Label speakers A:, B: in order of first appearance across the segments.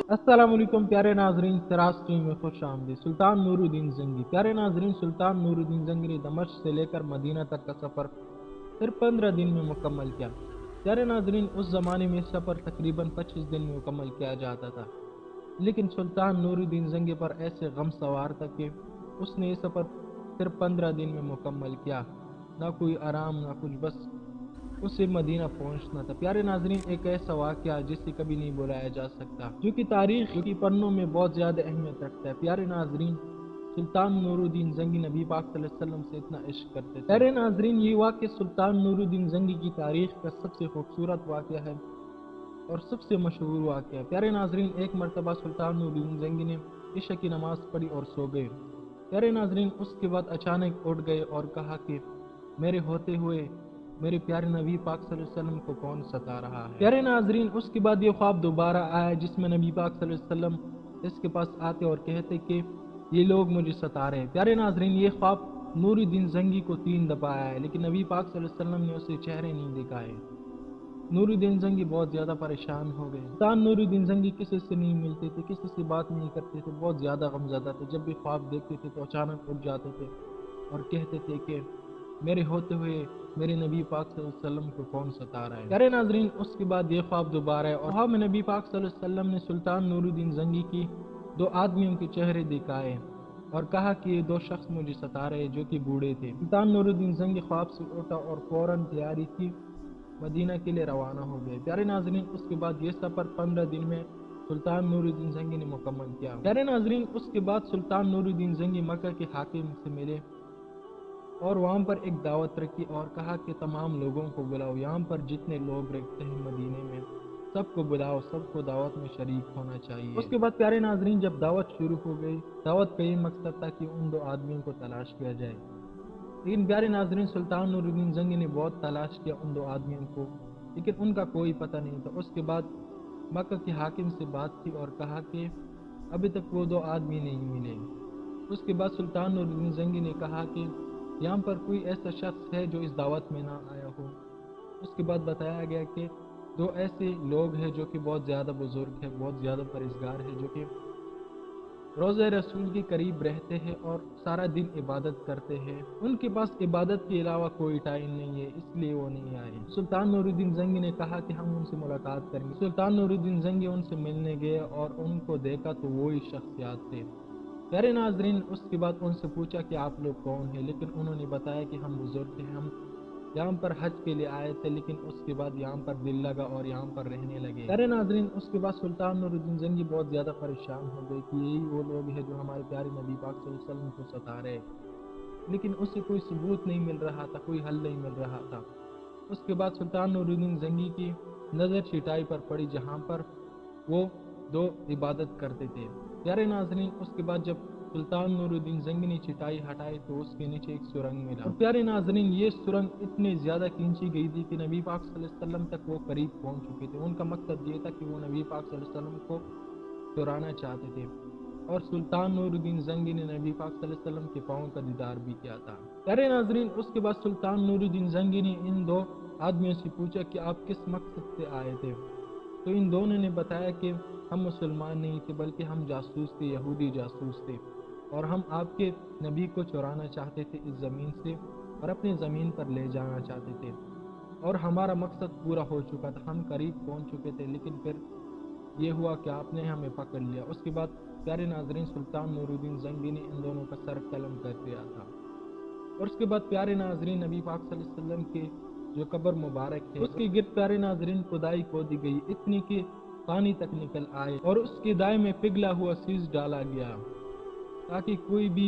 A: अस्सलाम वालेकुम प्यारे नाजरीन, सिराज टीवी में खुश आमदीद। सुल्तान नूरुद्दीन जंगी। प्यारे नाजरीन, सुल्तान नूरुद्दीन जंगी ने दमिश्क से लेकर मदीना तक का सफ़र सिर्फ 15 दिन में मुकम्मल किया। प्यारे नाजरीन, उस ज़माने में सफ़र तकरीबन 25 दिन में मुकम्मल किया जाता था, लेकिन सुल्तान नूरुद्दीन जंगी पर ऐसे गम सवार था कि उसने ये सफ़र सिर्फ 15 दिन में मुकम्मल किया। ना कोई आराम ना कुछ, बस उसे मदीना पहुंचना था। प्यारे नाजरीन, एक ऐसा वाक़या जिसे कभी नहीं भुलाया जा सकता, जो कि तारीख की पन्नों में बहुत ज़्यादा अहमियत रखता है। प्यारे नाजरीन, सुल्तान नूरुद्दीन जंगी नबी पाक सल्लल्लाहु अलैहि वसल्लम से इतना इश्क करते थे। प्यारे नाजरीन, ये वाक़या सुल्तान नूरुद्दीन जंगी की तारीख का सबसे खूबसूरत वाक़या है और सबसे मशहूर वाक़या है। प्यारे नाजरीन, एक मरतबा सुल्तान नूरुद्दीन जंगी ने इशा की नमाज़ पढ़ी और सो गए। प्यारे नाजरीन, उसके बाद अचानक उठ गए और कहा कि मेरे होते हुए मेरे प्यारे नबी पाक सल्लल्लाहु अलैहि वसल्लम को कौन सता रहा है। प्यारे नाजरीन, उसके बाद ये ख्वाब दोबारा आया जिसमें नबी पाक सल्लल्लाहु अलैहि वसल्लम इसके पास आते और कहते कि ये लोग मुझे सता रहे हैं। प्यारे नाजरीन, ये ख्वाब नूरुद्दीन जंगी को 3 दफ़ा आया है, लेकिन नबी पाक सल्लल्लाहु अलैहि वसल्लम ने उसे चेहरे नहीं दिखाए। नूरुद्दीन जंगी बहुत ज़्यादा परेशान हो गए। सुल्तान नूरुद्दीन जंगी किसी से नहीं मिलते थे, किसी से बात नहीं करते थे, बहुत ज़्यादा गमज़दा थे। जब भी ख्वाब देखते थे तो अचानक उठ जाते थे और कहते थे कि मेरे होते हुए मेरे नबी पाक सल्लल्लाहु अलैहि वसल्लम को कौन सता रहा है। प्यारे नाजरीन, उसके बाद ये ख्वाब दोबारा है और ख्वाब में नबी पाक सल्लल्लाहु अलैहि वसल्लम ने सुल्तान नूरुद्दीन जंगी की 2 आदमियों के चेहरे दिखाए और कहा कि ये 2 शख्स मुझे सता रहे जो कि बूढ़े थे। सुल्तान नूरुद्दीन जंगी ख्वाब से उठा और फौरन तैयारी की, मदीना के लिए रवाना हो गए। प्यारे नाजरीन, उसके बाद ये सफ़र 15 दिन में सुल्तान नूरुद्दीन जंगी ने मुकम्मल किया। प्यारे नाजरीन, उसके बाद सुल्तान नूरुद्दीन जंगी मक्का के हाकिम से मिले और वहाँ पर एक दावत रखी और कहा कि तमाम लोगों को बुलाओ, यहाँ पर जितने लोग रहते हैं मदीने में सबको बुलाओ, सबको दावत में शरीक होना चाहिए। उसके बाद प्यारे नाजरीन, जब दावत शुरू हो गई, दावत का ये मकसद था कि उन 2 आदमियों को तलाश किया जाए। लेकिन प्यारे नाजरीन, सुल्तान नूरुद्दीन जंगी ने बहुत तलाश किया उन 2 आदमियों को, लेकिन उनका कोई पता नहीं था। उसके बाद मक्का के हाकिम से बात की और कहा कि अभी तक वो 2 आदमी नहीं मिले। उसके बाद सुल्तान नूरुद्दीन जंगी ने कहा कि यहाँ पर कोई ऐसा शख्स है जो इस दावत में ना आया हो। उसके बाद बताया गया कि 2 ऐसे लोग हैं जो कि बहुत ज़्यादा बुजुर्ग हैं, बहुत ज़्यादा परहेजगार हैं, जो कि रोज़े रसूल के करीब रहते हैं और सारा दिन इबादत करते हैं। उनके पास इबादत के अलावा कोई टाइम नहीं है, इसलिए वो नहीं आए। सुल्तान नूरुद्दीन जंगी ने कहा कि हम उनसे मुलाकात करेंगे। सुल्तान नूरुद्दीन जंगी उनसे मिलने गए और उनको देखा तो वो ही शख्सियात थे। प्यारे नाजरीन, उसके बाद उनसे पूछा कि आप लोग कौन हैं, लेकिन उन्होंने बताया कि हम बुजुर्ग हैं, हम यहाँ पर हज के लिए आए थे, लेकिन उसके बाद यहाँ पर दिल लगा और यहाँ पर रहने लगे। प्यारे नाजरीन, उसके बाद सुल्तान नूरुद्दीन जंगी बहुत ज़्यादा परेशान हो गए कि यही वो लोग हैं जो हमारे प्यारे नबी पाक सल्लल्लाहु अलैहि वसल्लम को सता रहे, लेकिन उससे कोई सबूत नहीं मिल रहा था, कोई हल नहीं मिल रहा था। उसके बाद सुल्तान नूरुद्दीन जंगी की नज़र चटाई पर पड़ी जहाँ पर वो 2 इबादत करते थे। प्यारे नाजरीन, उसके बाद जब सुल्तान नूरुद्दीन जंगी ने चटाई हटाई तो उसके नीचे एक सुरंग मिला। और प्यारे नाजरीन, ये सुरंग इतनी ज़्यादा खींची गई थी कि नबी पाक सल्लल्लाहु अलैहि वसल्लम तक वो करीब पहुंच चुके थे। उनका मकसद ये था कि वो नबी पाक सल्लल्लाहु अलैहि वसल्लम को चुराना चाहते थे और सुल्तान नूरुद्दीन जंगी ने नबी पाक सल्लल्लाहु अलैहि वसल्लम के पाँव का दीदार भी किया था। प्यारे नाजरीन, उसके बाद सुल्तान नूरुद्दीन जंगी ने इन 2 आदमियों से पूछा कि आप किस मकसद से आए थे, तो इन दोनों ने बताया कि हम मुसलमान नहीं थे, बल्कि हम जासूस थे, यहूदी जासूस थे, और हम आपके नबी को चुराना चाहते थे इस ज़मीन से और अपनी ज़मीन पर ले जाना चाहते थे, और हमारा मकसद पूरा हो चुका था, हम करीब पहुंच चुके थे, लेकिन फिर ये हुआ कि आपने हमें पकड़ लिया। उसके बाद प्यारे नाजरीन, सुल्तान नूरुद्दीन जंगी ने इन दोनों का सर कलम कर दिया था। और उसके बाद प्यारे नाजरीन, नबी पाक सल्लल्लाहु अलैहि वसल्लम के जो कब्र मुबारक है उसके गिर्द प्यारे नाजरीन खुदाई खोदी गई, इतनी कि पानी तक निकल आए और उसके दाएं में पिघला हुआ शीश डाला गया, ताकि कोई भी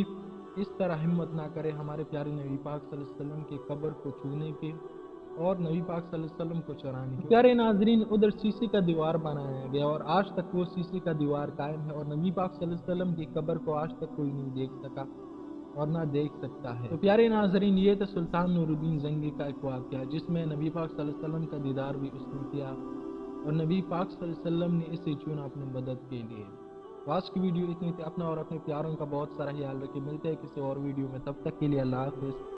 A: इस तरह हिम्मत ना करे हमारे प्यारे नबी पाक सल्लल्लाहु अलैहि वसल्लम के कब्र को छूने के और नबी पाक सल्लल्लाहु अलैहि वसल्लम को चुराने के। प्यारे नाजरीन, उधर शीशे का दीवार बनाया गया और आज तक वो शीशे का दीवार कायम है और नबी पाक सल्लल्लाहु अलैहि वसल्लम की कब्र को आज तक कोई नहीं देख सका और ना देख सकता है। तो प्यारे नाजरीन, ये था सुल्तान नूरुद्दीन जंगी का एक वाक़या जिसमें नबी पाक सल्लल्लाहु अलैहि वसल्लम का दीदार भी उसने किया और नबी पाक सल्लल्लाहु अलैहि वसल्लम ने इसे चुना अपनी मदद के लिए। तो आज की वीडियो इतनी थी। अपना और अपने प्यारों का बहुत सारा ख्याल रखिए। मिलते हैं किसी और वीडियो में, तब तक के लिए अल्लाह हाफ़िज़।